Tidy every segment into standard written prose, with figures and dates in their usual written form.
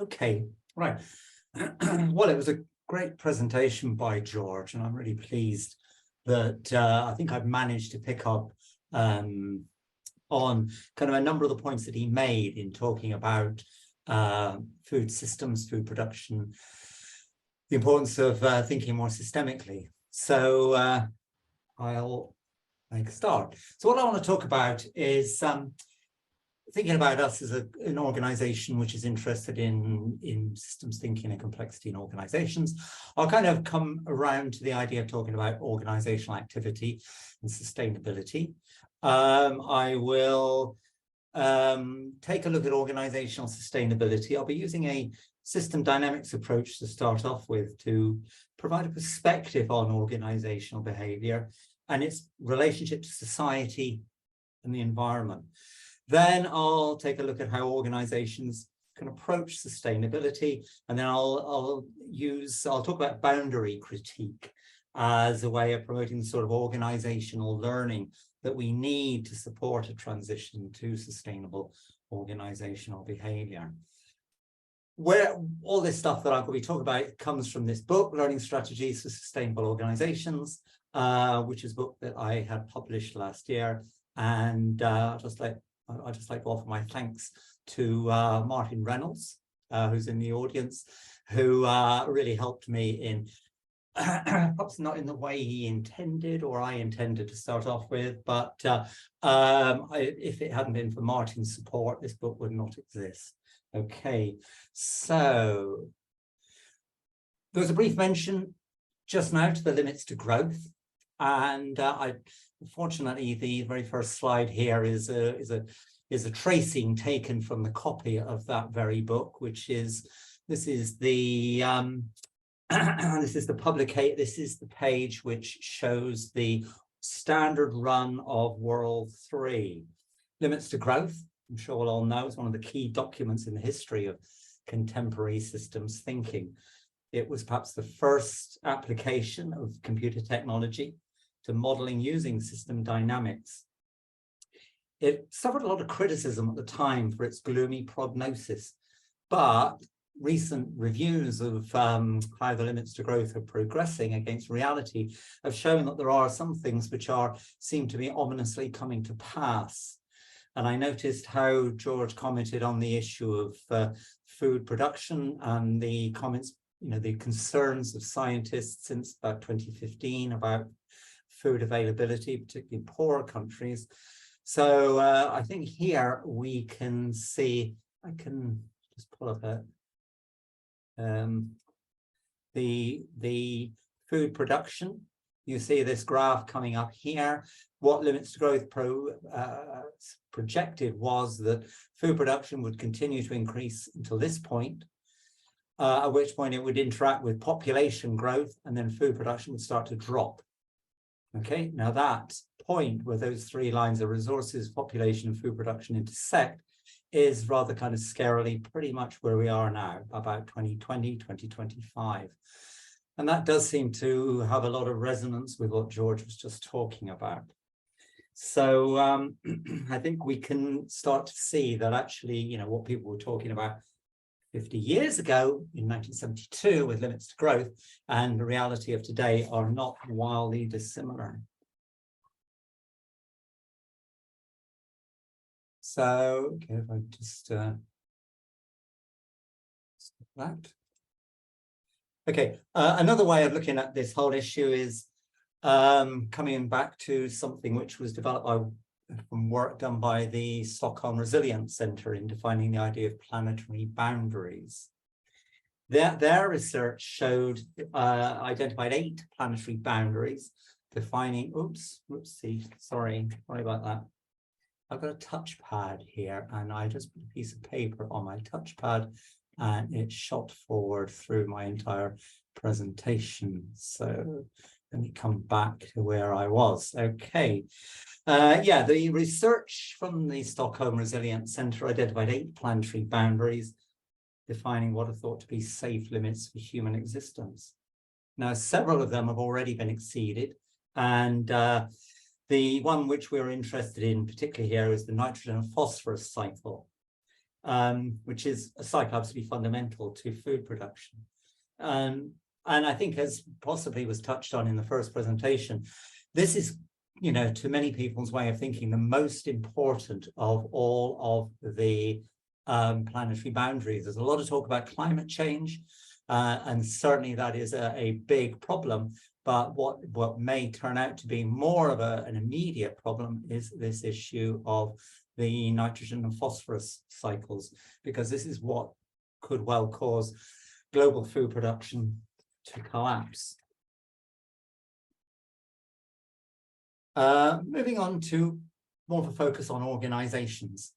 Okay, right. Well, it was a great presentation by George, and I'm really pleased that I think I've managed to pick up on kind of a number of the points that he made in talking about food systems, food production, the importance of thinking more systemically. So I'll make a start. So what I want to talk about is thinking about us as an organization which is interested in systems thinking and complexity in organizations. I'll kind of come around to the idea of talking about organizational activity and sustainability. I will take a look at organizational sustainability. I'll be using a system dynamics approach to start off with to provide a perspective on organizational behavior and its relationship to society and the environment. Then I'll take a look at how organizations can approach sustainability, and then I'll talk about boundary critique as a way of promoting the sort of organizational learning that we need to support a transition to sustainable organizational behavior. Where all this stuff that I'm going to be talking about comes from this book, Learning Strategies for Sustainable Organizations, which is a book that I had published last year. And I'd just like to offer my thanks to Martin Reynolds, who's in the audience, who really helped me in, perhaps not in the way he intended or I intended to start off with, but if it hadn't been for Martin's support, this book would not exist. Okay, so there was a brief mention just now to the limits to growth, and unfortunately, the very first slide here is a tracing taken from the copy of that very book, which is this is the page which shows the standard run of World 3. Limits to Growth, I'm sure we'll all know, is one of the key documents in the history of contemporary systems thinking. It was perhaps the first application of computer technology to modeling using system dynamics. It suffered a lot of criticism at the time for its gloomy prognosis, but recent reviews of how the limits to growth are progressing against reality have shown that there are some things which seem to be ominously coming to pass. And I noticed how George commented on the issue of food production and the comments, the concerns of scientists since about 2015 about food availability, particularly in poorer countries. So I think here we can see, I can just pull up the food production. You see this graph coming up here. What Limits to Growth projected was that food production would continue to increase until this point, at which point it would interact with population growth, and then food production would start to drop. Okay, now that point where those three lines of resources, population and food production intersect is rather kind of scarily pretty much where we are now, about 2020, 2025. And that does seem to have a lot of resonance with what George was just talking about. So I think we can start to see that actually, what people were talking about 50 years ago in 1972 with limits to growth and the reality of today are not wildly dissimilar. So, okay, if I just stop that. Okay, another way of looking at this whole issue is coming back to something which was developed from work done by the Stockholm Resilience Center in defining the idea of planetary boundaries. Their research showed, identified 8 planetary boundaries defining, sorry about that. I've got a touchpad here and I just put a piece of paper on my touchpad and it shot forward through my entire presentation. So let me come back to where I was. Okay. Yeah, the research from the Stockholm Resilience Center identified 8 planetary boundaries defining what are thought to be safe limits for human existence. Now, several of them have already been exceeded, and the one which we're interested in particularly here is the nitrogen and phosphorus cycle. which is a cycle absolutely fundamental to food production. And I think, as possibly was touched on in the first presentation, this is, you know, to many people's way of thinking, the most important of all of the planetary boundaries. There's a lot of talk about climate change, and certainly that is a big problem. But what may turn out to be more of an immediate problem is this issue of the nitrogen and phosphorus cycles, because this is what could well cause global food production to collapse. Moving on to more of a focus on organizations.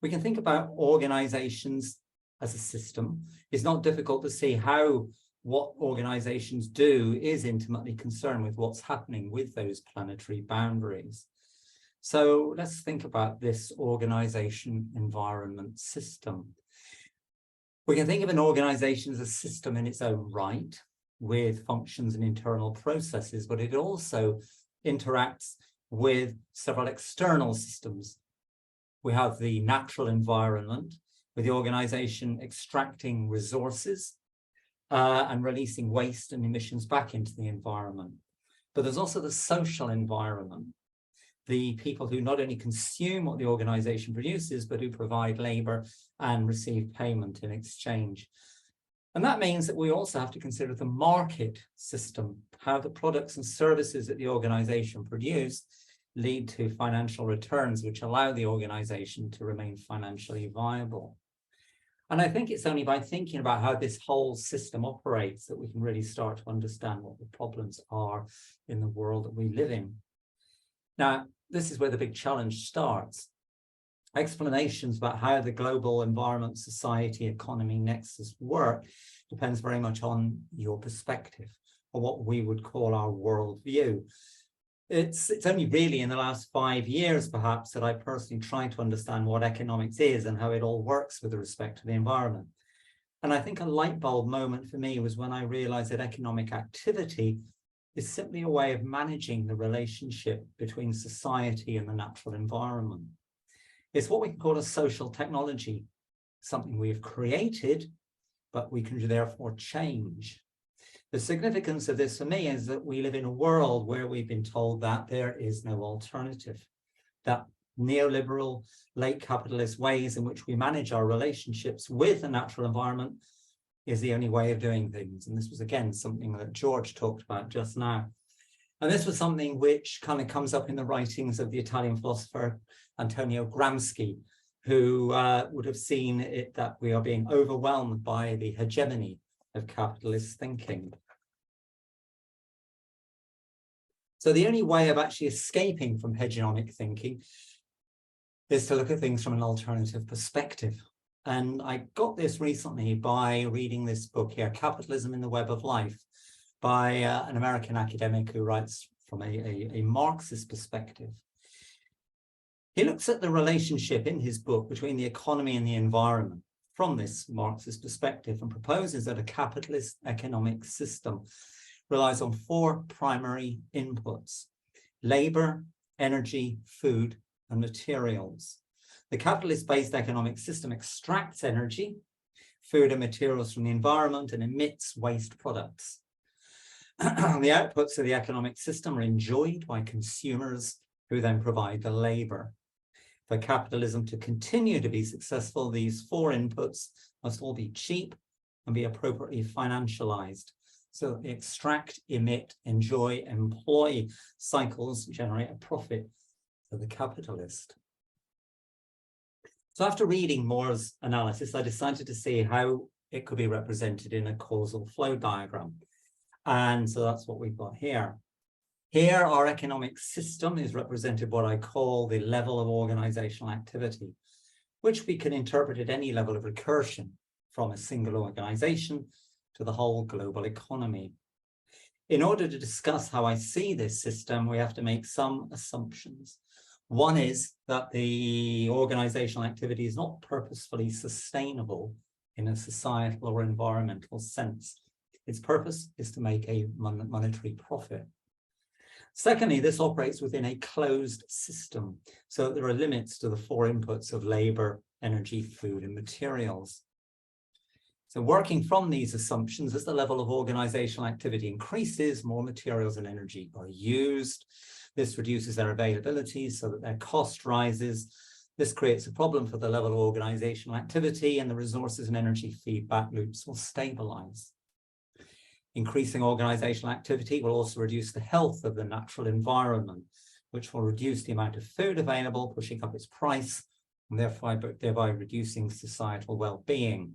We can think about organizations as a system. It's not difficult to see how what organizations do is intimately concerned with what's happening with those planetary boundaries. So let's think about this organization environment system. We can think of an organization as a system in its own right, with functions and internal processes, but it also interacts with several external systems. We have the natural environment, with the organization extracting resources and releasing waste and emissions back into the environment. But there's also the social environment, the people who not only consume what the organization produces, but who provide labor and receive payment in exchange. And that means that we also have to consider the market system, how the products and services that the organization produce lead to financial returns, which allow the organization to remain financially viable. And I think it's only by thinking about how this whole system operates that we can really start to understand what the problems are in the world that we live in. Now, this is where the big challenge starts. Explanations about how the global environment, society, economy nexus work depends very much on your perspective, or what we would call our worldview. It's only really in the last 5 years, perhaps, that I personally tried to understand what economics is and how it all works with respect to the environment. And I think a light bulb moment for me was when I realized that economic activity is simply a way of managing the relationship between society and the natural environment. It's what we can call a social technology, something we have created, but we can therefore change. The significance of this for me is that we live in a world where we've been told that there is no alternative, that neoliberal, late capitalist ways in which we manage our relationships with the natural environment is the only way of doing things. And this was, again, something that George talked about just now. And this was something which kind of comes up in the writings of the Italian philosopher Antonio Gramsci, who would have seen it that we are being overwhelmed by the hegemony of capitalist thinking. So the only way of actually escaping from hegemonic thinking is to look at things from an alternative perspective. And I got this recently by reading this book here, Capitalism in the Web of Life, by an American academic who writes from a Marxist perspective. He looks at the relationship in his book between the economy and the environment from this Marxist perspective, and proposes that a capitalist economic system relies on 4 primary inputs: labor, energy, food, and materials. The capitalist-based economic system extracts energy, food, and materials from the environment and emits waste products. The outputs of the economic system are enjoyed by consumers, who then provide the labor. For capitalism to continue to be successful, these 4 inputs must all be cheap and be appropriately financialized. So that the extract, emit, enjoy, employ cycles generate a profit for the capitalist. So after reading Moore's analysis, I decided to see how it could be represented in a causal flow diagram. And so that's what we've got here. Here, our economic system is represented what I call the level of organizational activity, which we can interpret at any level of recursion, from a single organization to the whole global economy. In order to discuss how I see this system, we have to make some assumptions. One is that the organizational activity is not purposefully sustainable in a societal or environmental sense. Its purpose is to make a monetary profit. Secondly, this operates within a closed system, so that there are limits to the 4 inputs of labor, energy, food, and materials. So working from these assumptions, as the level of organizational activity increases, more materials and energy are used. This reduces their availability so that their cost rises. This creates a problem for the level of organizational activity, and the resources and energy feedback loops will stabilize. Increasing organizational activity will also reduce the health of the natural environment, which will reduce the amount of food available, pushing up its price, and thereby reducing societal well-being.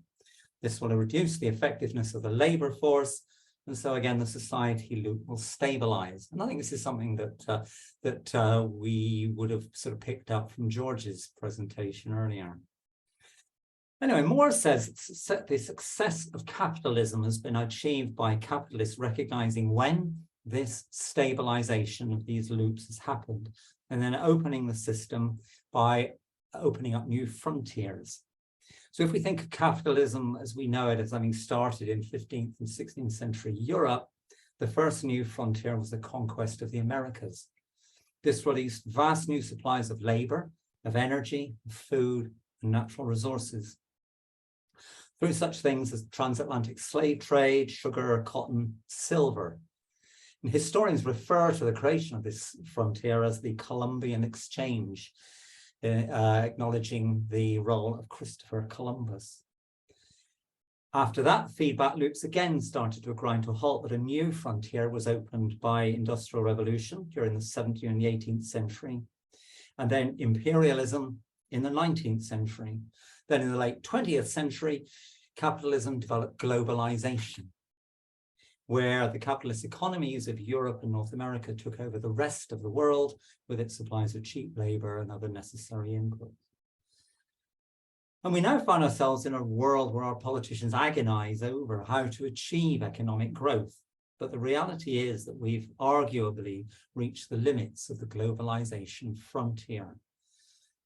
This will reduce the effectiveness of the labor force, and so again, the society loop will stabilize. And I think this is something that we would have sort of picked up from George's presentation earlier. Anyway, Moore says the success of capitalism has been achieved by capitalists recognizing when this stabilization of these loops has happened, and then opening the system by opening up new frontiers. So if we think of capitalism as we know it as having started in 15th and 16th century Europe, the first new frontier was the conquest of the Americas. This released vast new supplies of labor, of energy, of food, and natural resources. Through such things as transatlantic slave trade, sugar, cotton, silver. And historians refer to the creation of this frontier as the Columbian Exchange, acknowledging the role of Christopher Columbus. After that, feedback loops again started to grind to a halt, but a new frontier was opened by Industrial Revolution during the 17th and the 18th century, and then imperialism in the 19th century. Then in the late 20th century, capitalism developed globalization, where the capitalist economies of Europe and North America took over the rest of the world with its supplies of cheap labor and other necessary inputs. And we now find ourselves in a world where our politicians agonize over how to achieve economic growth. But the reality is that we've arguably reached the limits of the globalization frontier.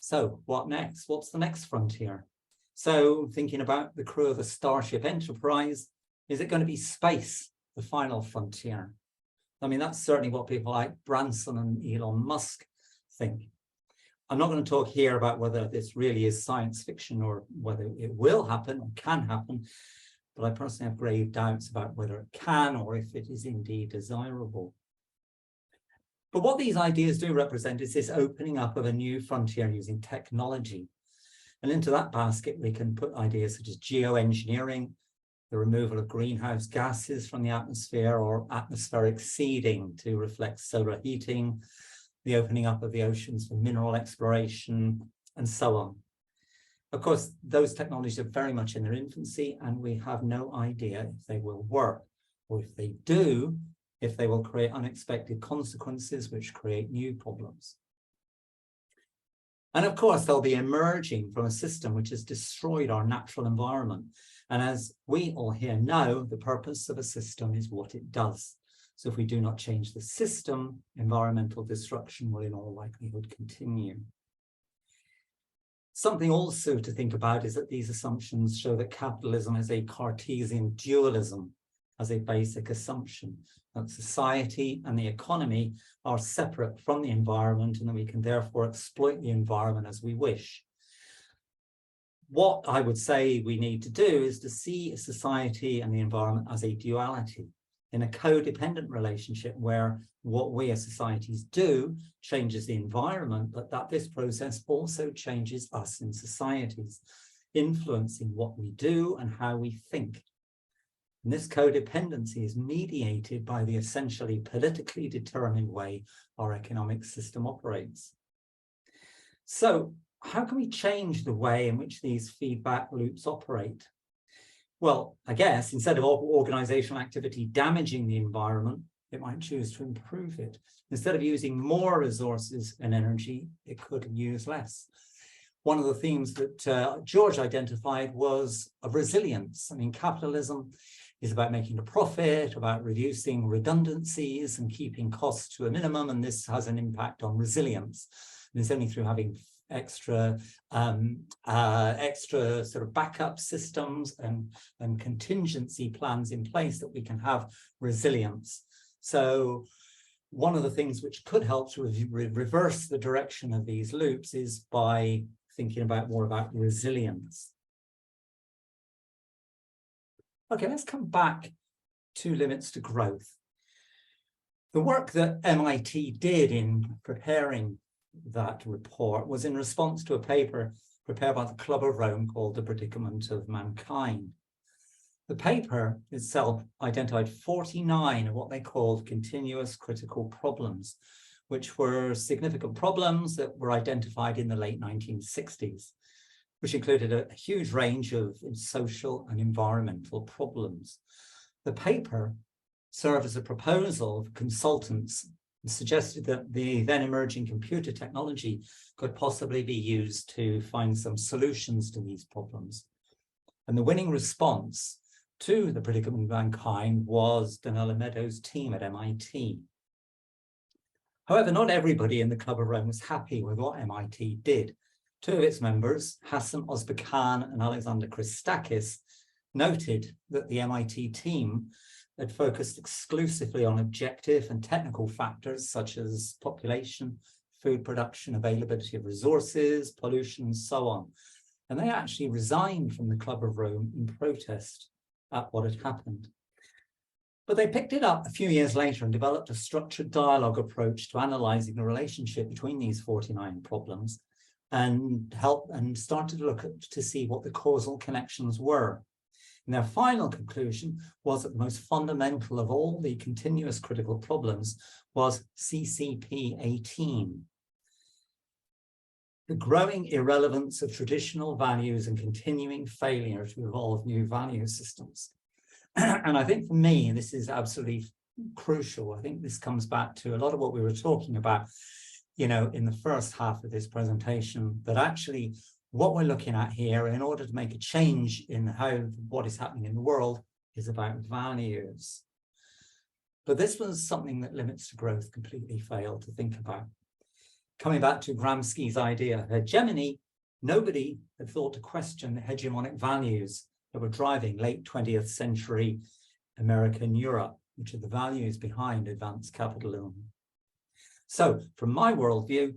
So what next? What's the next frontier? So thinking about the crew of the Starship Enterprise, is it going to be space, the final frontier? I mean, that's certainly what people like Branson and Elon Musk think. I'm not going to talk here about whether this really is science fiction or whether it will happen or can happen, but I personally have grave doubts about whether it can or if it is indeed desirable. But what these ideas do represent is this opening up of a new frontier using technology. And into that basket, we can put ideas such as geoengineering, the removal of greenhouse gases from the atmosphere, or atmospheric seeding to reflect solar heating, the opening up of the oceans for mineral exploration, and so on. Of course, those technologies are very much in their infancy, and we have no idea if they will work, or if they do, if they will create unexpected consequences which create new problems. And of course, they'll be emerging from a system which has destroyed our natural environment. And as we all here know, the purpose of a system is what it does. So if we do not change the system, environmental destruction will in all likelihood continue. Something also to think about is that these assumptions show that capitalism has a Cartesian dualism as a basic assumption, that society and the economy are separate from the environment, and that we can therefore exploit the environment as we wish. What I would say we need to do is to see society and the environment as a duality, in a codependent relationship where what we as societies do changes the environment, but that this process also changes us in societies, influencing what we do and how we think. And this codependency is mediated by the essentially politically determined way our economic system operates. So how can we change the way in which these feedback loops operate? Well, I guess instead of organizational activity damaging the environment, it might choose to improve it. Instead of using more resources and energy, it could use less. One of the themes that George identified was of resilience. I mean, capitalism is about making a profit, about reducing redundancies and keeping costs to a minimum, and this has an impact on resilience. And it's only through having extra sort of backup systems and contingency plans in place that we can have resilience. So one of the things which could help to reverse the direction of these loops is by thinking about more about resilience. Okay, let's come back to limits to growth. The work that MIT did in preparing that report was in response to a paper prepared by the Club of Rome called The Predicament of Mankind. The paper itself identified 49 of what they called continuous critical problems, which were significant problems that were identified in the late 1960s, which included a huge range of social and environmental problems. The paper served as a proposal of consultants and suggested that the then emerging computer technology could possibly be used to find some solutions to these problems. And the winning response to the predicament of mankind was Donella Meadows' team at MIT. However, not everybody in the Club of Rome was happy with what MIT did. Two of its members, Hassan Ozbekhan and Alexander Christakis, noted that the MIT team had focused exclusively on objective and technical factors such as population, food production, availability of resources, pollution, and so on. And they actually resigned from the Club of Rome in protest at what had happened. But they picked it up a few years later and developed a structured dialogue approach to analysing the relationship between these 49 problems and started to look to see what the causal connections were. And their final conclusion was that the most fundamental of all the continuous critical problems was CCP 18. The growing irrelevance of traditional values and continuing failure to evolve new value systems. And I think for me, this is absolutely crucial. I think this comes back to a lot of what we were talking about, you know, in the first half of this presentation, that actually what we're looking at here, in order to make a change in what is happening in the world, is about values. But this was something that limits to growth completely failed to think about. Coming back to Gramsci's idea of hegemony, nobody had thought to question the hegemonic values that were driving late 20th century America and Europe, which are the values behind advanced capitalism. So from my worldview,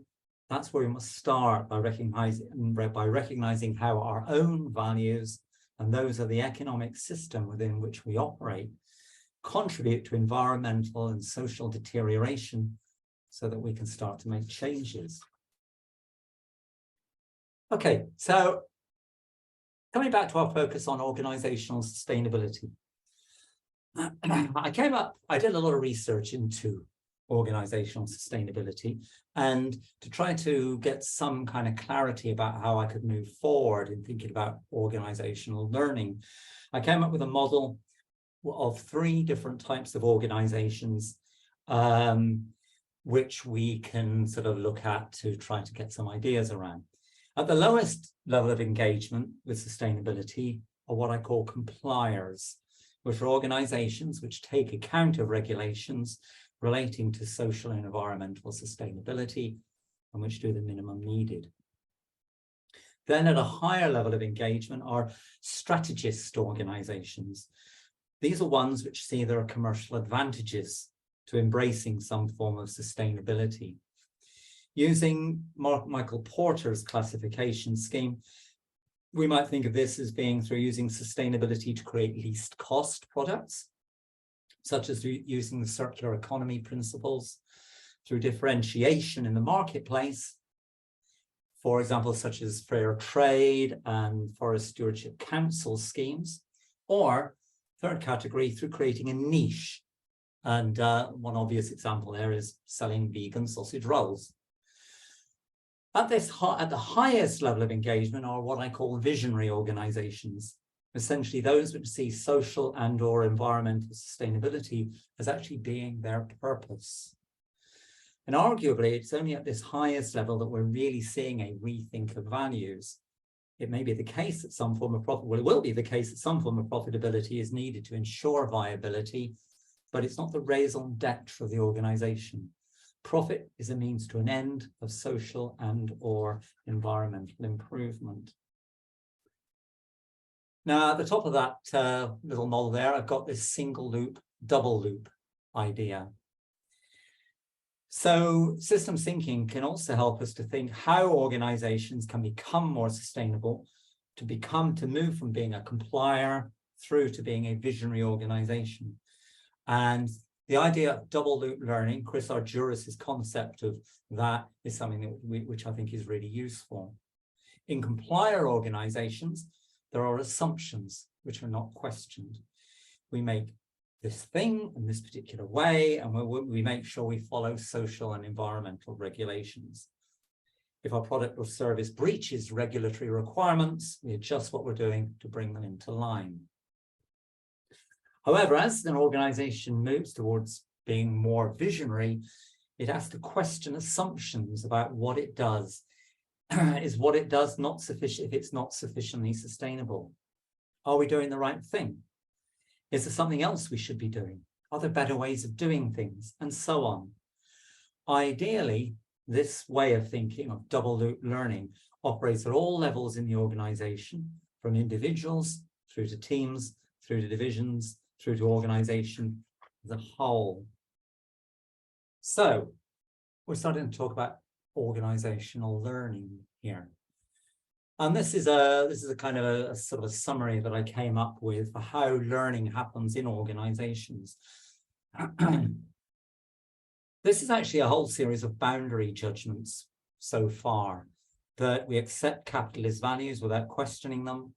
that's where we must start, by recognizing how our own values and those of the economic system within which we operate contribute to environmental and social deterioration, so that we can start to make changes. Okay, so coming back to our focus on organizational sustainability. I did a lot of research into organizational sustainability and to try to get some kind of clarity about how I could move forward in thinking about organizational learning. I came up with a model of 3 different types of organizations, which we can sort of look at to try to get some ideas around. At the lowest level of engagement with sustainability are what I call compliers, which are organizations which take account of regulations relating to social and environmental sustainability and which do the minimum needed. Then at a higher level of engagement are strategist organizations. These are ones which see there are commercial advantages to embracing some form of sustainability. Using Michael Porter's classification scheme, we might think of this as being through using sustainability to create least cost products, such as using the circular economy principles, through differentiation in the marketplace, for example, such as fair trade and forest stewardship council schemes, or third category, through creating a niche. And one obvious example there is selling vegan sausage rolls. At the highest level of engagement are what I call visionary organizations, essentially those which see social and/or environmental sustainability as actually being their purpose. And arguably, it's only at this highest level that we're really seeing a rethink of values. It may be the case that some form of profit, well, it will be the case that some form of profitability is needed to ensure viability, but it's not the raison d'etre of the organization. Profit is a means to an end of social and/or environmental improvement. Now, at the top of that little model there, I've got this single loop, double loop idea. So systems thinking can also help us to think how organizations can become more sustainable, to move from being a complier through to being a visionary organization. And the idea of double loop learning, Chris Argyris's concept of that, is something that which I think is really useful. In complier organizations, there are assumptions which are not questioned. We make this thing in this particular way, and we make sure we follow social and environmental regulations. If our product or service breaches regulatory requirements, we adjust what we're doing to bring them into line. However, as an organization moves towards being more visionary, it has to question assumptions about what it does. Is what it does not sufficient if it's not sufficiently sustainable? Are we doing the right thing? Is there something else we should be doing? Are there better ways of doing things? And so on. Ideally, this way of thinking of double loop learning operates at all levels in the organization, from individuals through to teams, through to divisions, through to organization as a whole. So we're starting to talk about organizational learning here. And this is a kind of a sort of a summary that I came up with for how learning happens in organizations. This is actually a whole series of boundary judgments so far, that we accept capitalist values without questioning them.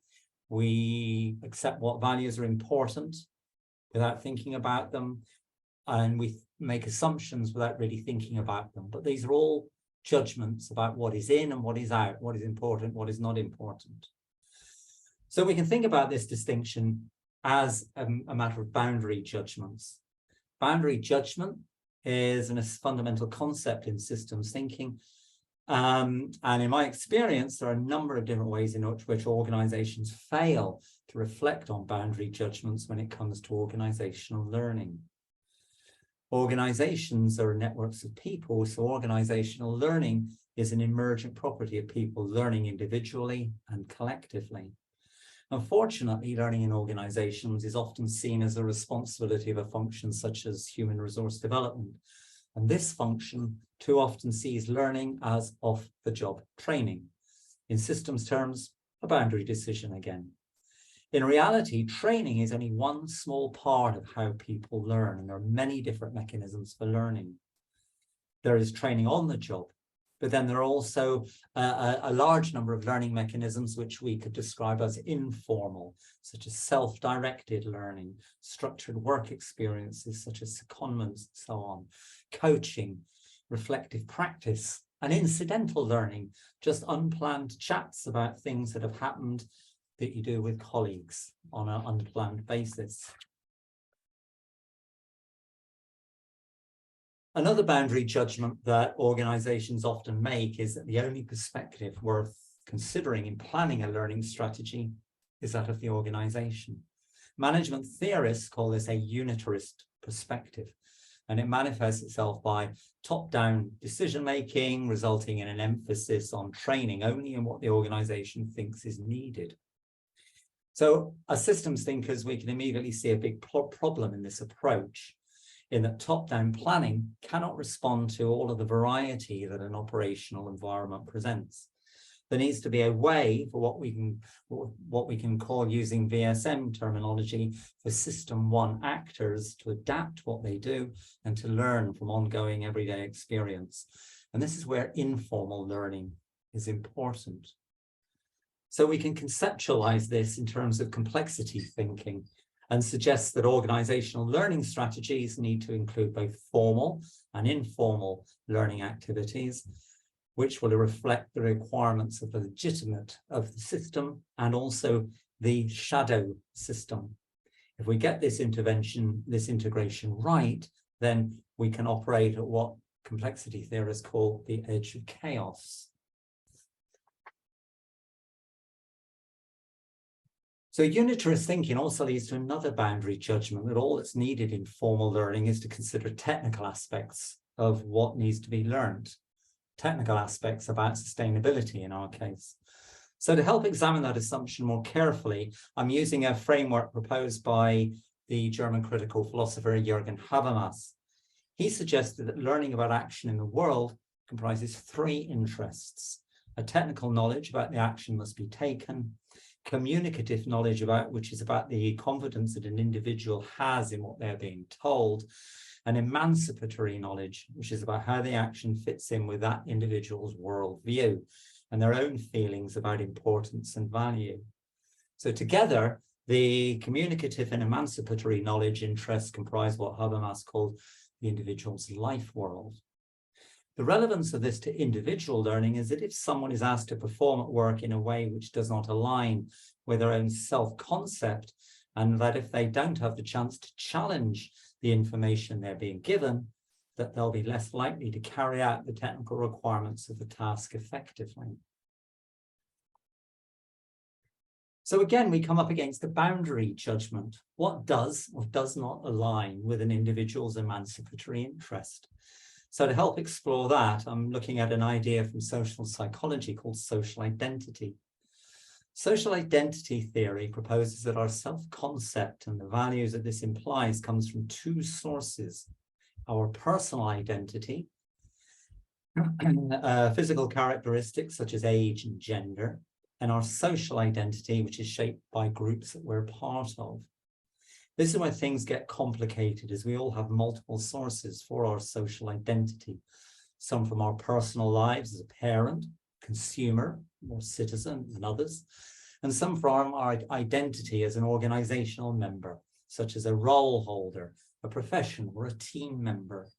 We accept what values are important without thinking about them, and we make assumptions without really thinking about them. But these are all judgments about what is in and what is out, what is important, what is not important. So we can think about this distinction as a matter of boundary judgments. Boundary judgment is a fundamental concept in systems thinking. And in my experience, there are a number of different ways in which organizations fail to reflect on boundary judgments when it comes to organizational learning. Organizations are networks of people, so organizational learning is an emergent property of people learning individually and collectively. Unfortunately, learning in organizations is often seen as a responsibility of a function such as human resource development. And this function too often sees learning as off-the-job training. In systems terms, a boundary decision again. In reality, training is only one small part of how people learn, and there are many different mechanisms for learning. There is training on the job, but then there are also a large number of learning mechanisms which we could describe as informal, such as self-directed learning, structured work experiences such as secondments, and so on, coaching, reflective practice, and incidental learning, just unplanned chats about things that have happened that you do with colleagues on an unplanned basis. Another boundary judgment that organizations often make is that the only perspective worth considering in planning a learning strategy is that of the organization. Management theorists call this a unitarist perspective, and it manifests itself by top-down decision-making, resulting in an emphasis on training only in what the organization thinks is needed. So as systems thinkers, we can immediately see a big problem in this approach, in that top-down planning cannot respond to all of the variety that an operational environment presents. There needs to be a way for what we can call, using VSM terminology, for system one actors to adapt what they do and to learn from ongoing everyday experience. And this is where informal learning is important. So we can conceptualize this in terms of complexity thinking and suggest that organizational learning strategies need to include both formal and informal learning activities, which will reflect the requirements of the legitimate of the system and also the shadow system. If we get this integration right, then we can operate at what complexity theorists call the edge of chaos. So unitarist thinking also leads to another boundary judgment, that all that's needed in formal learning is to consider technical aspects of what needs to be learned, technical aspects about sustainability in our case. So to help examine that assumption more carefully, I'm using a framework proposed by the German critical philosopher Jürgen Habermas. He suggested that learning about action in the world comprises three interests: a technical knowledge about the action must be taken, communicative knowledge which is about the confidence that an individual has in what they're being told, and emancipatory knowledge, which is about how the action fits in with that individual's worldview and their own feelings about importance and value. So together, the communicative and emancipatory knowledge interests comprise what Habermas called the individual's life world. The relevance of this to individual learning is that if someone is asked to perform at work in a way which does not align with their own self-concept, and that if they don't have the chance to challenge the information they're being given, that they'll be less likely to carry out the technical requirements of the task effectively. So again, we come up against the boundary judgment. What does or does not align with an individual's emancipatory interest? So to help explore that, I'm looking at an idea from social psychology called social identity. Social identity theory proposes that our self-concept and the values that this implies comes from two sources: our personal identity, physical characteristics such as age and gender, and our social identity, which is shaped by groups that we're part of. This is where things get complicated, as we all have multiple sources for our social identity. Some from our personal lives as a parent, consumer, or citizen, and others. And some from our identity as an organizational member, such as a role holder, a profession, or a team member.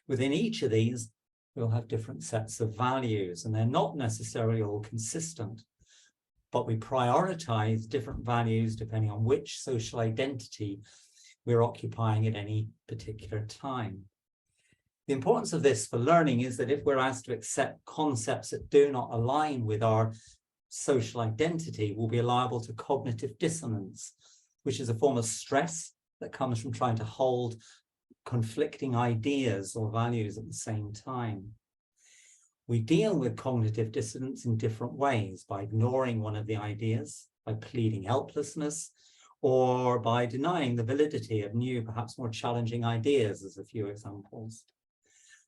Within each of these, we'll have different sets of values, and they're not necessarily all consistent. But we prioritize different values depending on which social identity we're occupying at any particular time. The importance of this for learning is that if we're asked to accept concepts that do not align with our social identity, we'll be liable to cognitive dissonance, which is a form of stress that comes from trying to hold conflicting ideas or values at the same time. We deal with cognitive dissonance in different ways: by ignoring one of the ideas, by pleading helplessness, or by denying the validity of new, perhaps more challenging ideas, as a few examples.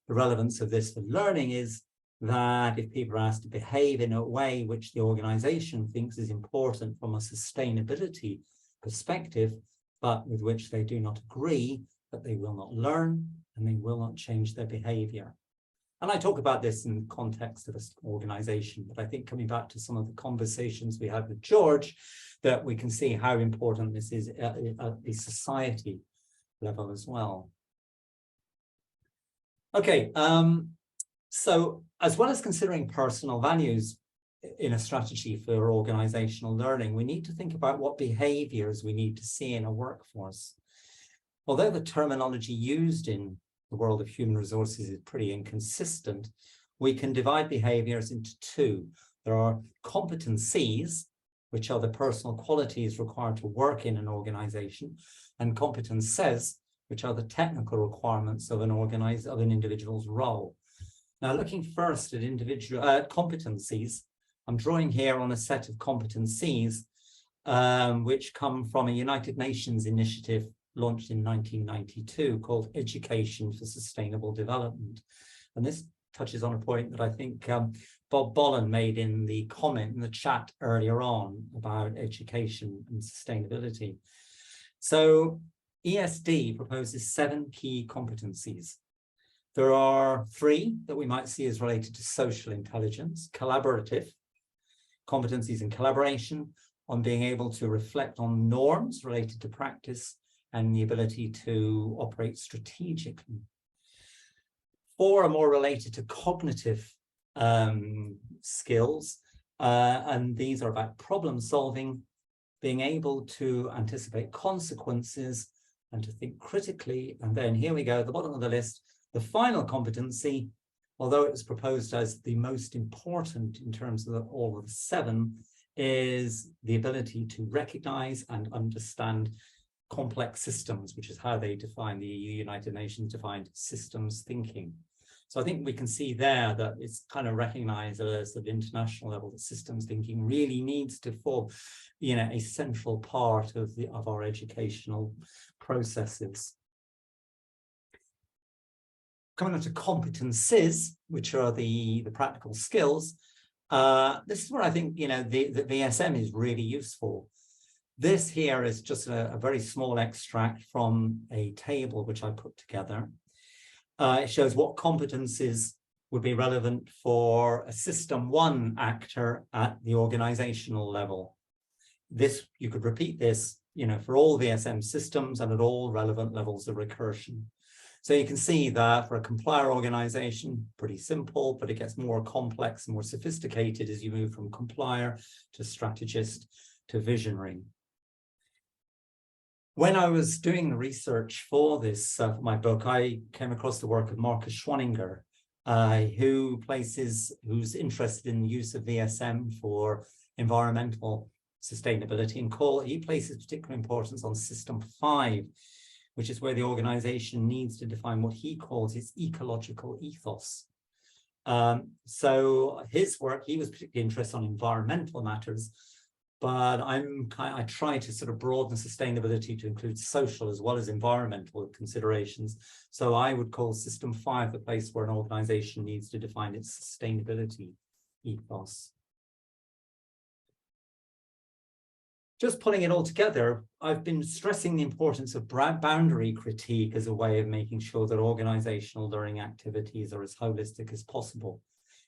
The relevance of this for learning is that if people are asked to behave in a way which the organization thinks is important from a sustainability perspective, but with which they do not agree, that they will not learn and they will not change their behavior. And I talk about this in the context of an organization, but I think coming back to some of the conversations we had with George, that we can see how important this is at a society level as well. Okay, so as well as considering personal values in a strategy for organizational learning, we need to think about what behaviors we need to see in a workforce. Although the terminology used in the world of human resources is pretty inconsistent, we can divide behaviors into two. There are competencies, which are the personal qualities required to work in an organization, and competences, which are the technical requirements of an individual's role. Now, looking first at individual competencies, I'm drawing here on a set of competencies which come from a United Nations initiative launched in 1992 called Education for Sustainable Development. And this touches on a point that I think Bob Bollen made in the comment in the chat earlier on about education and sustainability. So ESD proposes 7 key competencies. There are 3 that we might see as related to social intelligence: collaborative, competencies in collaboration, on being able to reflect on norms related to practice, and the ability to operate strategically. 4 are more related to cognitive skills, and these are about problem solving, being able to anticipate consequences, and to think critically. And then here we go, at the bottom of the list, the final competency, although it was proposed as the most important in terms of all of the 7, is the ability to recognize and understand complex systems, which is how they define, the United Nations defined systems thinking. So I think we can see there that it's kind of recognized as at the international level that systems thinking really needs to form, a central part of our educational processes. Coming on to competencies, which are the practical skills, this is where I think, the VSM is really useful. This here is just a very small extract from a table which I put together. It shows what competencies would be relevant for a System 1 actor at the organizational level. This, you could repeat this, for all VSM systems and at all relevant levels of recursion. So you can see that for a complier organization, pretty simple, but it gets more complex and more sophisticated as you move from complier to strategist to visionary. When I was doing the research for this, for my book, I came across the work of Marcus Schwanninger, who's interested in the use of VSM for environmental sustainability, and he places particular importance on System 5, which is where the organization needs to define what he calls its ecological ethos. So his work, he was particularly interested on environmental matters, but I try to sort of broaden sustainability to include social as well as environmental considerations. So I would call System 5 the place where an organization needs to define its sustainability ethos. Just pulling it all together, I've been stressing the importance of boundary critique as a way of making sure that organizational learning activities are as holistic as possible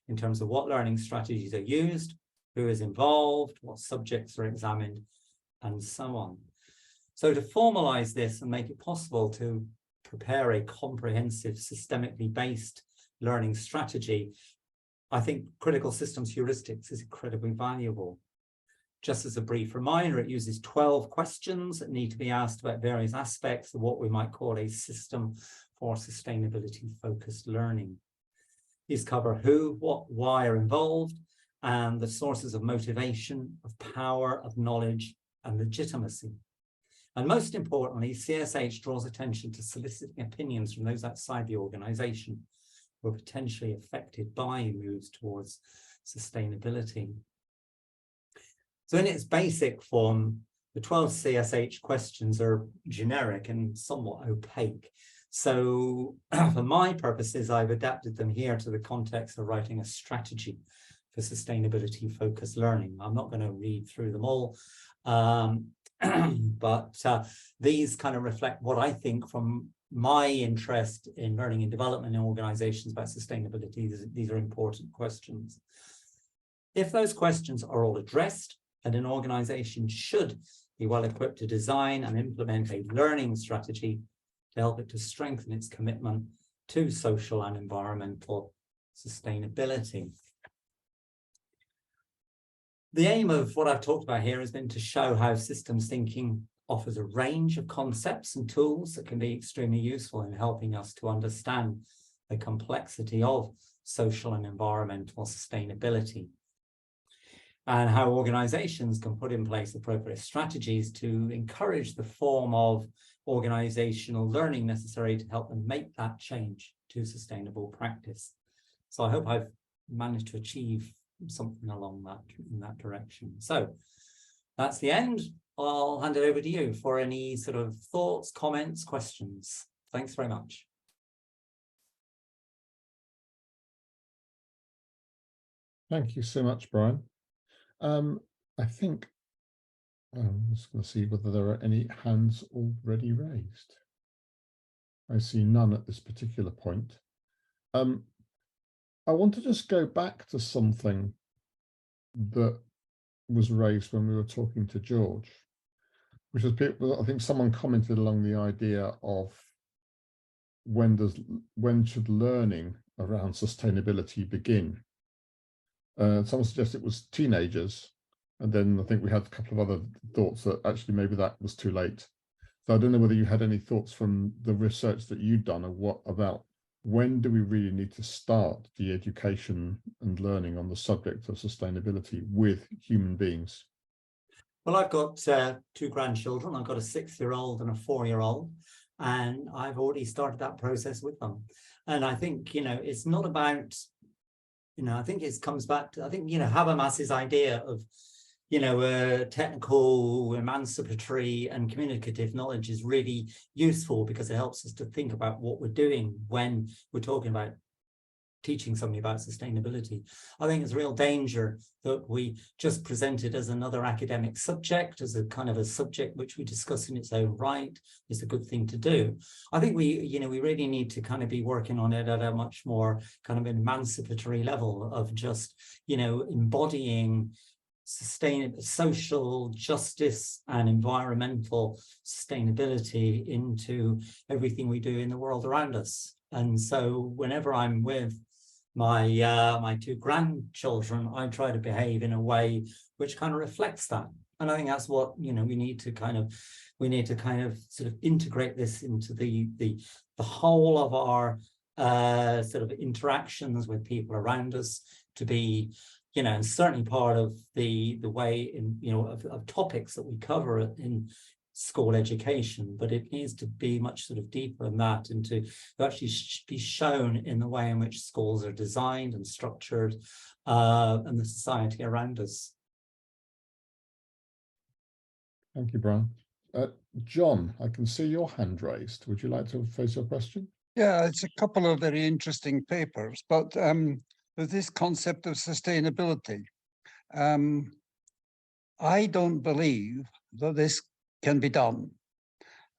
in terms of what learning strategies are used, who is involved, what subjects are examined, and so on. So to formalize this and make it possible to prepare a comprehensive, systemically based learning strategy, I think Critical Systems Heuristics is incredibly valuable. Just as a brief reminder, it uses 12 questions that need to be asked about various aspects of what we might call a system for sustainability-focused learning. These cover who, what, why are involved, and the sources of motivation, of power, of knowledge, and legitimacy. And most importantly, CSH draws attention to soliciting opinions from those outside the organization who are potentially affected by moves towards sustainability. So in its basic form, the 12 CSH questions are generic and somewhat opaque. So for my purposes, I've adapted them here to the context of writing a strategy for sustainability-focused learning. I'm not going to read through them all, but these kind of reflect what I think from my interest in learning and development in organizations about sustainability. These are important questions. If those questions are all addressed, and an organization should be well equipped to design and implement a learning strategy to help it to strengthen its commitment to social and environmental sustainability. The aim of what I've talked about here has been to show how systems thinking offers a range of concepts and tools that can be extremely useful in helping us to understand the complexity of social and environmental sustainability, and how organizations can put in place appropriate strategies to encourage the form of organizational learning necessary to help them make that change to sustainable practice. So I hope I've managed to achieve something along in that direction. So that's the end. I'll hand it over to you for any sort of thoughts, comments, questions. Thanks very much. Thank you so much, Brian. I think I'm just going to see whether there are any hands already raised. I see none at this particular point. I want to just go back to something that was raised when we were talking to George, which is people, I think someone commented along the idea of when should learning around sustainability begin? Someone suggested it was teenagers, and then I think we had a couple of other thoughts that actually maybe that was too late. So I don't know whether you had any thoughts from the research that you'd done, or what about when do we really need to start the education and learning on the subject of sustainability with human beings? Well, I've got two grandchildren. I've got a 6-year-old and a 4-year-old, and I've already started that process with them. And I think, it's not about, I think it comes back to, Habermas's idea of, technical, emancipatory and communicative knowledge is really useful because it helps us to think about what we're doing when we're talking about teaching somebody about sustainability. I think it's a real danger that we just present it as another academic subject, as a kind of a subject which we discuss in its own right. Is a good thing to do. I think we really need to kind of be working on it at a much more kind of emancipatory level of just, embodying sustainable social justice and environmental sustainability into everything we do in the world around us. And so whenever I'm with my two grandchildren, I try to behave in a way which kind of reflects that. And I think that's what we need to kind of sort of integrate this into the whole of our sort of interactions with people around us, to be and certainly part of the way of topics that we cover in school education, but it needs to be much sort of deeper than that, and to actually be shown in the way in which schools are designed and structured, and the society around us. Thank you, Bryan. John, I can see your hand raised. Would you like to pose your question? Yeah, it's a couple of very interesting papers, but with this concept of sustainability, I don't believe that this can be done.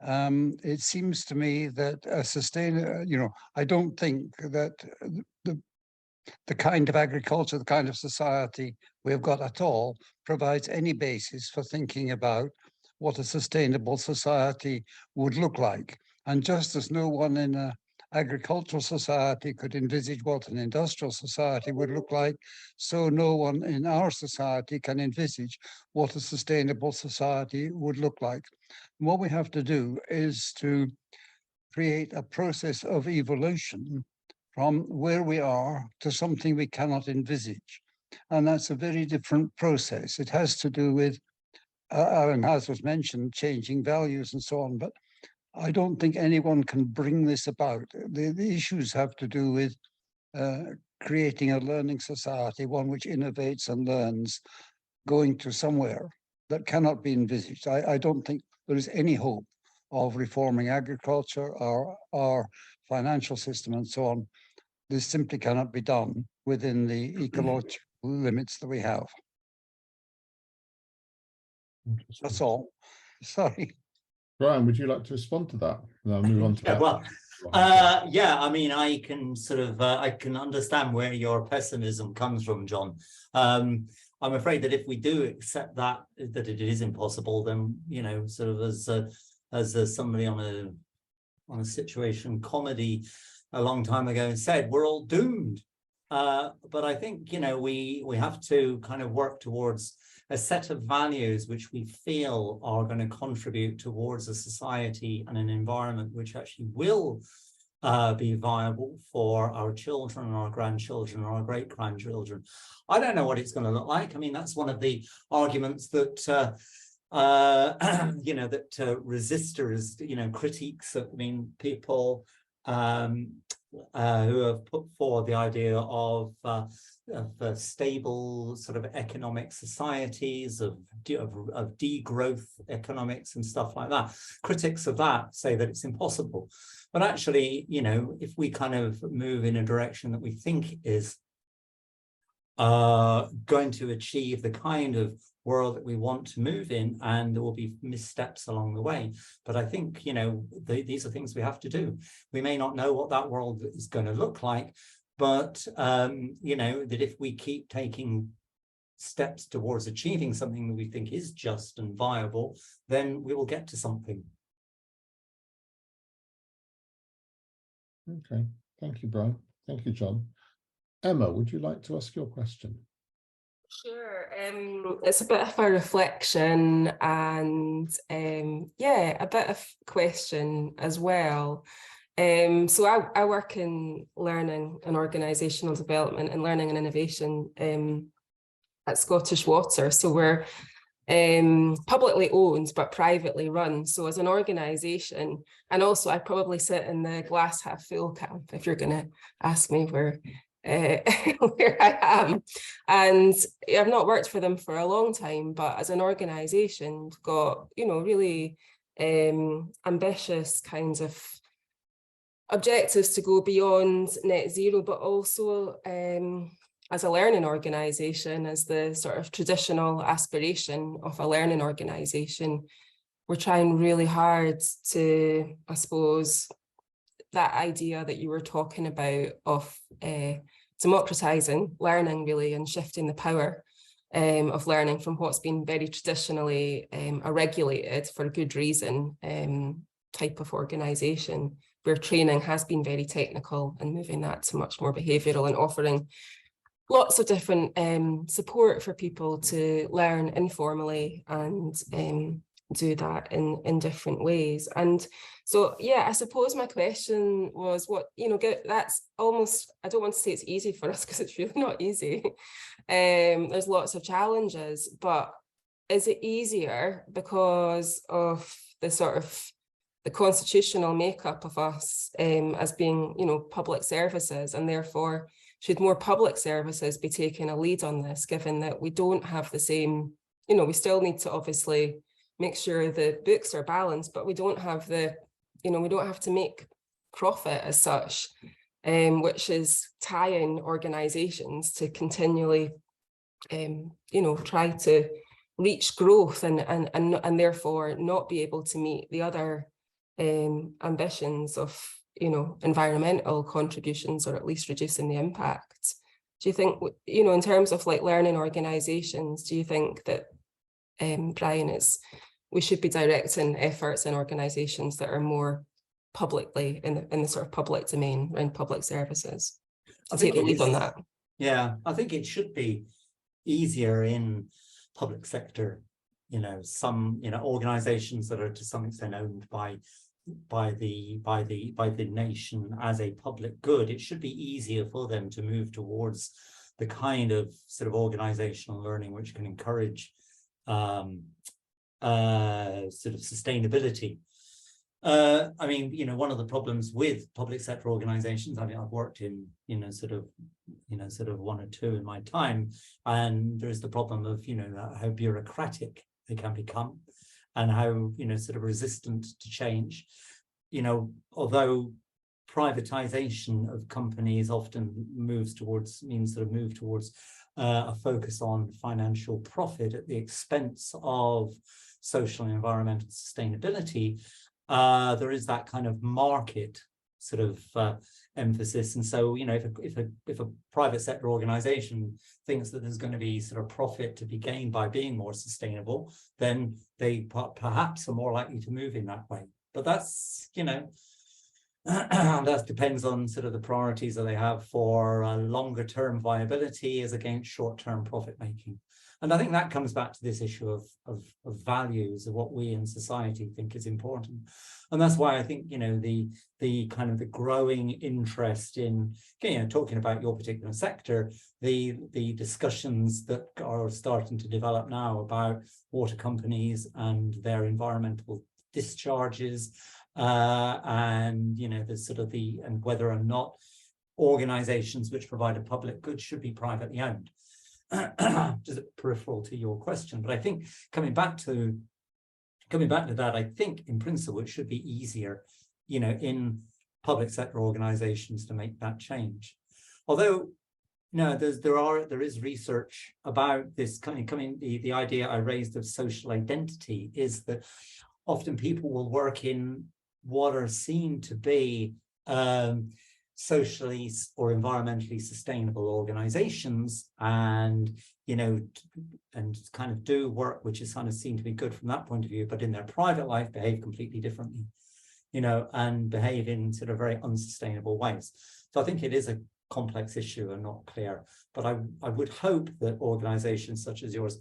It seems to me that I don't think that the kind of agriculture, the kind of society we've got at all provides any basis for thinking about what a sustainable society would look like. And just as no one in an agricultural society could envisage what an industrial society would look like, so no one in our society can envisage what a sustainable society would look like. And what we have to do is to create a process of evolution from where we are to something we cannot envisage. And that's a very different process. It has to do with, as was mentioned, changing values and so on, but I don't think anyone can bring this about. The issues have to do with creating a learning society, one which innovates and learns, going to somewhere that cannot be envisaged. I don't think there is any hope of reforming agriculture or our financial system and so on. This simply cannot be done within the ecological limits that we have. That's all. Sorry. Bryan, would you like to respond to that? And I'll move on to that. Well, I mean, I can sort of I can understand where your pessimism comes from, John. I'm afraid that if we do accept that it is impossible, then sort of as somebody on a situation comedy a long time ago said, we're all doomed. But I think we have to kind of work towards a set of values which we feel are going to contribute towards a society and an environment which actually will be viable for our children, our grandchildren, or our great-grandchildren. I don't know what it's going to look like. I mean, that's one of the arguments that resistors, critiques. I mean, people who have put forward the idea of stable sort of economic societies, of degrowth economics and stuff like that. Critics of that say that it's impossible. But actually, if we kind of move in a direction that we think is going to achieve the kind of world that we want to move in, and there will be missteps along the way. But I think, these are things we have to do. We may not know what that world is going to look like, but, that if we keep taking steps towards achieving something that we think is just and viable, then we will get to something. Okay, thank you, Bryan. Thank you, John. Emma, would you like to ask your question? Sure. It's a bit of a reflection and a bit of question as well. So I work in learning and organisational development and learning and innovation at Scottish Water. So we're publicly owned but privately run. So as an organisation, and also I probably sit in the glass half full camp, if you're going to ask me where where I am. And I've not worked for them for a long time, but as an organisation, got, you know, really ambitious kinds of objectives to go beyond net zero, but also as a learning organisation, as the sort of traditional aspiration of a learning organisation, we're trying really hard to, I suppose, that idea that you were talking about of democratising learning really, and shifting the power of learning from what's been very traditionally a regulated, for a good reason, type of organisation, where training has been very technical, and moving that to much more behavioural and offering lots of different support for people to learn informally and do that in different ways. And so, yeah, I suppose my question was, what, you know, that's almost, I don't want to say it's easy for us, because it's really not easy. There's lots of challenges, but is it easier because of the sort of the constitutional makeup of us as being, you know, public services, and therefore should more public services be taking a lead on this, given that we don't have the same, you know, we still need to obviously make sure the books are balanced, but we don't have the, you know, we don't have to make profit as such, which is tying organisations to continually, you know, try to reach growth and therefore not be able to meet the other ambitions of, you know, environmental contributions, or at least reducing the impact. Do you think, you know, in terms of like learning organisations, do you think that, Bryan, we should be directing efforts in organisations that are more publicly in the sort of public domain around public services to take the lead on that? Yeah, I think it should be easier in public sector, you know, some, you know, organisations that are to some extent owned by the nation as a public good. It should be easier for them to move towards the kind of sort of organisational learning which can encourage sort of sustainability. I mean, you know, one of the problems with public sector organisations, I mean, I've worked in, you know, sort of one or two in my time, and there's the problem of, you know, how bureaucratic they can become, and how, you know, sort of resistant to change. You know, although privatization of companies often moves towards a focus on financial profit at the expense of social and environmental sustainability, there is that kind of market sort of emphasis. And so, you know, if a private sector organization thinks that there's going to be sort of profit to be gained by being more sustainable, then they perhaps are more likely to move in that way. But that's, you know, that depends on sort of the priorities that they have for longer term viability as against short-term profit making. And I think that comes back to this issue of values, of what we in society think is important. And that's why I think, you know, the kind of the growing interest in, you know, talking about your particular sector, the discussions that are starting to develop now about water companies and their environmental discharges, and, you know, the sort of and whether or not organizations which provide a public good should be privately owned. Just peripheral to your question, but I think coming back to that, I think in principle it should be easier, you know, in public sector organizations to make that change. Although, no, there is research about this the idea I raised of social identity is that often people will work in what are seen to be socially or environmentally sustainable organizations, and, you know, and kind of do work which is kind of seen to be good from that point of view, but in their private life behave completely differently, you know, and behave in sort of very unsustainable ways. So I think it is a complex issue and not clear, but I would hope that organizations such as yours,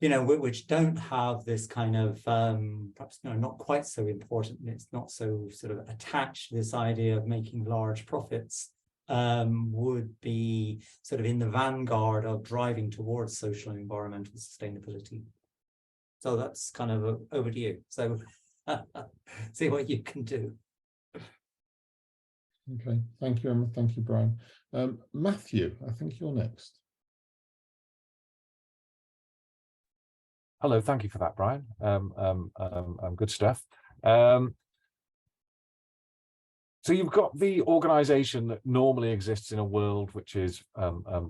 you know, which don't have this kind of perhaps, you know, not quite so important, it's not so sort of attached to this idea of making large profits, would be sort of in the vanguard of driving towards social and environmental sustainability. So that's kind of over to you. So see what you can do. Okay, thank you, Emma. Thank you, Brian. Matthew, I think you're next. Hello, thank you for that, Brian. Good stuff. So you've got the organisation that normally exists in a world which is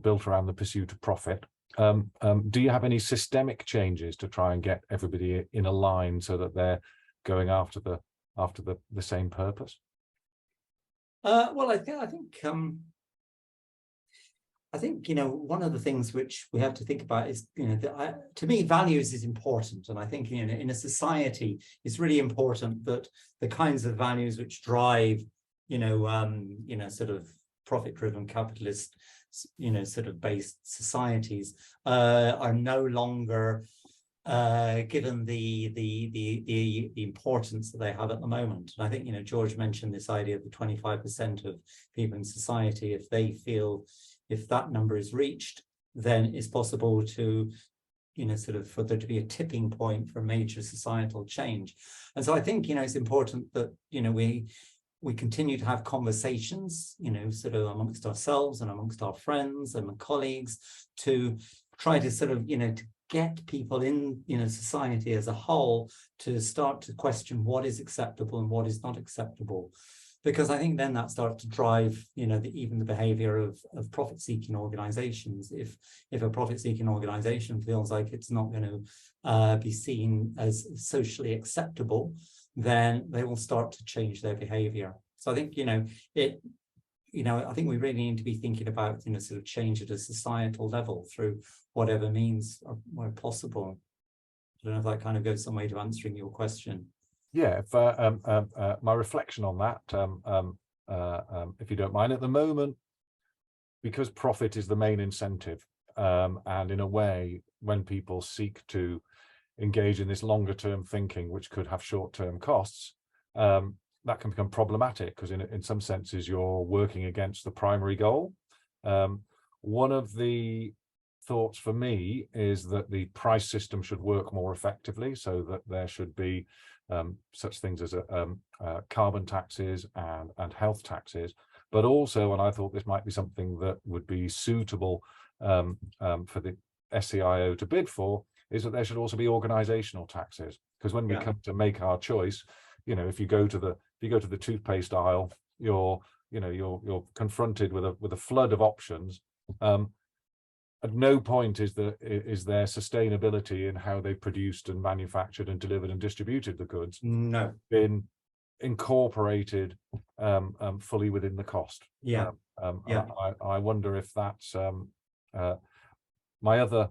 built around the pursuit of profit. Do you have any systemic changes to try and get everybody in a line so that they're going after the same purpose? Well, I think one of the things which we have to think about is that to me values is important, and I think in a society it's really important that the kinds of values which drive sort of profit-driven capitalist sort of based societies are no longer given the importance that they have at the moment. And I think George mentioned this idea of the 25% of people in society, if they feel if that number is reached, then it's possible to sort of for there to be a tipping point for major societal change. And so I think it's important that we continue to have conversations, sort of amongst ourselves and amongst our friends and colleagues to try to sort of, to get people in, society as a whole to start to question what is acceptable and what is not acceptable. Because I think then that starts to drive, even the behavior of profit-seeking organizations. If a profit-seeking organization feels like it's not going to be seen as socially acceptable, then they will start to change their behavior. So I think, I think we really need to be thinking about, sort of change at a societal level through whatever means are where possible. I don't know if that kind of goes some way to answering your question. Yeah, my reflection on that, if you don't mind, at the moment, because profit is the main incentive, and in a way, when people seek to engage in this longer term thinking, which could have short term costs, that can become problematic because in some senses you're working against the primary goal. One of the thoughts for me is that the price system should work more effectively, so that there should be such things as carbon taxes and health taxes, but also, and I thought this might be something that would be suitable for the SCiO to bid for, is that there should also be organisational taxes, because when we come to make our choice, if you go to the toothpaste aisle, you're confronted with a flood of options. At no point is there sustainability in how they produced and manufactured and delivered and distributed the goods. No. Been incorporated fully within the cost. I wonder if that's my other.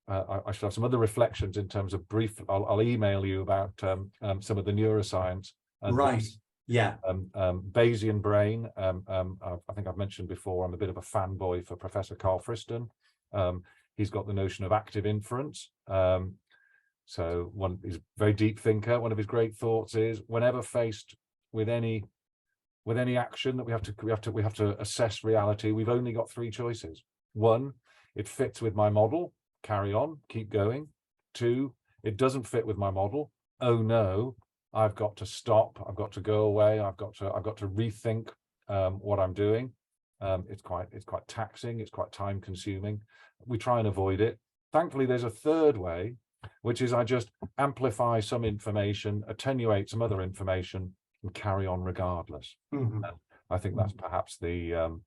I should have some other reflections in terms of brief. I'll email you about some of the neuroscience. And right. Bayesian brain. I think I've mentioned before, I'm a bit of a fanboy for Professor Carl Friston. He's got the notion of active inference. So he's a very deep thinker. One of his great thoughts is, whenever faced with any action that we have to assess reality, we've only got three choices. One, it fits with my model, carry on, keep going. Two, it doesn't fit with my model. Oh no, I've got to stop. I've got to go away. I've got to rethink what I'm doing. It's quite taxing. It's quite time consuming. We try and avoid it. Thankfully, there's a third way, which is I just amplify some information, attenuate some other information, and carry on regardless. Mm-hmm. I think that's perhaps the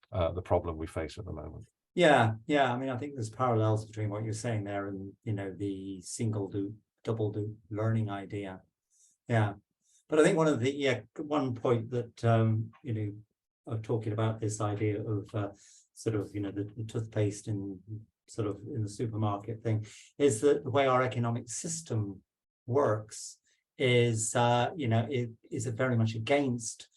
problem we face at the moment. Yeah. I mean, I think there's parallels between what you're saying there and the single loop, double loop learning idea. Yeah, but I think one point that of talking about this idea of sort of the toothpaste in sort of in the supermarket thing is that the way our economic system works is it is very much against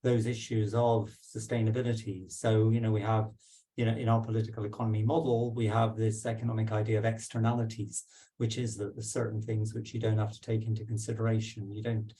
those issues of sustainability. So we have in our political economy model, we have this economic idea of externalities, which is that there's certain things which you don't have to take into consideration. You don't,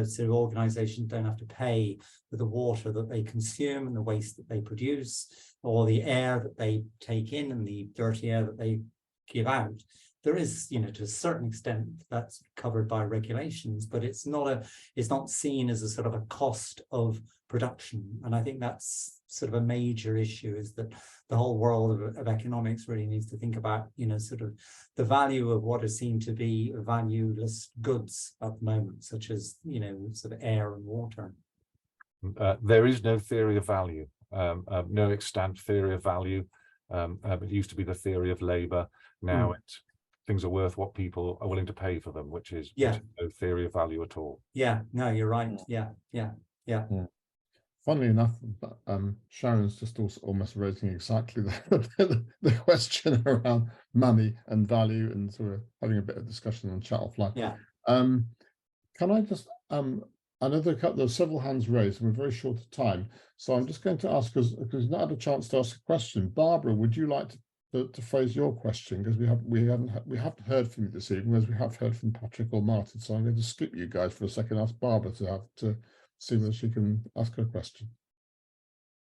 so organizations don't have to pay for the water that they consume and the waste that they produce, or the air that they take in and the dirty air that they give out. there is, you know, to a certain extent that's covered by regulations, but it's not seen as a sort of a cost of production. And I think that's sort of a major issue, is that the whole world of economics really needs to think about, you know, sort of the value of what is seen to be valueless goods at the moment, such as, you know, sort of air and water. There is no theory of value, no extant theory of value. It used to be the theory of labor. Now things are worth what people are willing to pay for them, which is no theory of value at all. Yeah, no, you're right. Yeah. Funnily enough, Sharon's just also almost raising exactly the question around money and value, and sort of having a bit of discussion on chat offline. Yeah. Can I just I know there's several hands raised and we're very short of time, so I'm just going to ask, because we've not had a chance to ask a question. Barbara, would you like to phrase your question, because we haven't heard from you this evening, whereas we have heard from Patrick or Martin. So I'm going to skip you guys for a second, ask Barbara to see whether she can ask her question.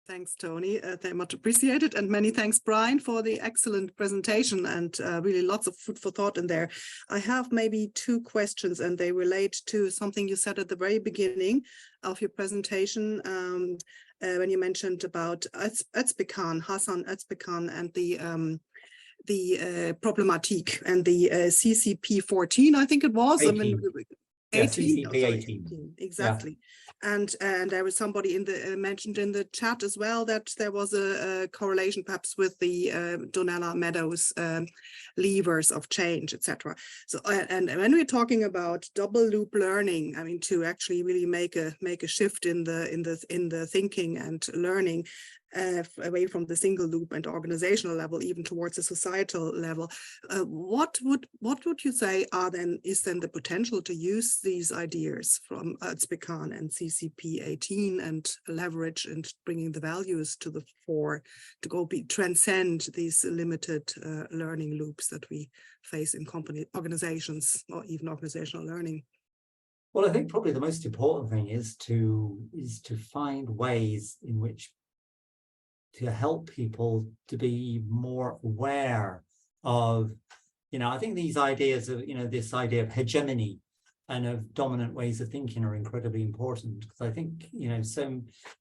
Thanks, Tony. They're much appreciated. And many thanks, Bryan, for the excellent presentation, and really lots of food for thought in there. I have maybe two questions, and they relate to something you said at the very beginning of your presentation, when you mentioned about Hassan Özbekan, and the problematique and the CCP 14, I think it was. 18. I mean, 18, CCP 18. Exactly. Yeah. And there was somebody mentioned in the chat as well that there was a correlation perhaps with the Donella Meadows levers of change, etc. So and when we're talking about double loop learning, I mean, to actually really make a shift in the thinking and learning, away from the single loop and organizational level, even towards the societal level, what would you say is then the potential to use these ideas from Özbekan and CCP 18 and leverage and bringing the values to the fore to transcend these limited learning loops that we face in organizations, or even organizational learning? Well, I think probably the most important thing is to find ways in which to help people to be more aware of, you know, I think these ideas of, you know, this idea of hegemony and of dominant ways of thinking are incredibly important, because I think, you know,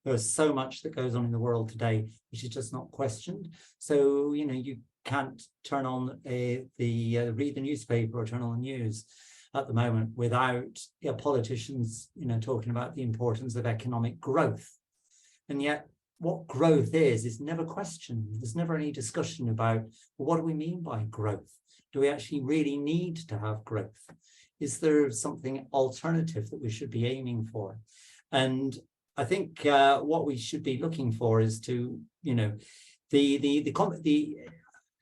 there's so much that goes on in the world today which is just not questioned. So, you know, you can't turn on read the newspaper or turn on the news at the moment without politicians, you know, talking about the importance of economic growth. And yet what growth is never questioned. There's never any discussion about, well, what do we mean by growth? Do we actually really need to have growth? Is there something alternative that we should be aiming for? And I think what we should be looking for is to, you know, the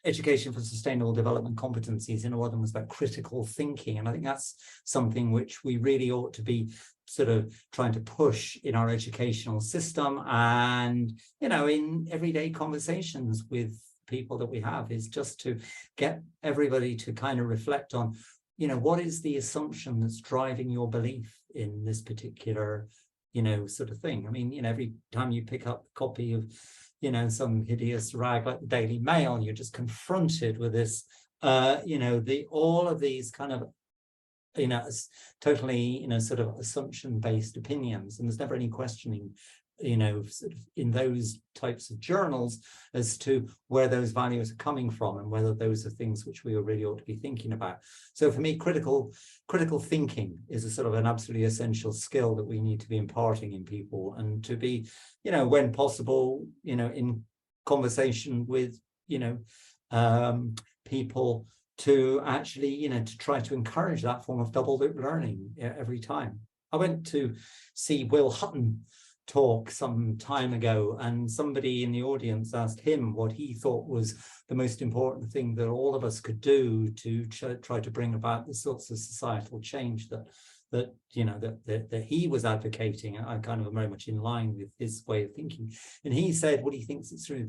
education for sustainable development competencies, in one of them was about critical thinking. And I think that's something which we really ought to be sort of trying to push in our educational system, and, you know, in everyday conversations with people that we have, is just to get everybody to kind of reflect on, you know, what is the assumption that's driving your belief in this particular, you know, sort of thing. I mean, you know, every time you pick up a copy of, you know, some hideous rag like the Daily Mail, you're just confronted with this, you know, all of these kind of, you know, totally, you know, sort of assumption-based opinions, and there's never any questioning, you know, sort of in those types of journals as to where those values are coming from and whether those are things which we really ought to be thinking about. So for me, critical thinking is a sort of an absolutely essential skill that we need to be imparting in people, and to be, you know, when possible, you know, in conversation with, you know, people, to actually, you know, to try to encourage that form of double loop learning every time. I went to see Will Hutton talk some time ago, and somebody in the audience asked him what he thought was the most important thing that all of us could do to try to bring about the sorts of societal change that you know, that he was advocating. I kind of am very much in line with his way of thinking. And he said what he thinks it's through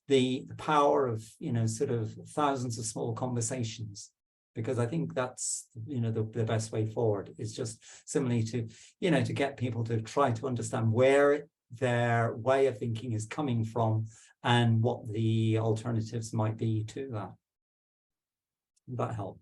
the power of, you know, sort of thousands of small conversations, because I think that's, you know, the best way forward, is just similarly to, you know, to get people to try to understand where their way of thinking is coming from and what the alternatives might be to that. That help.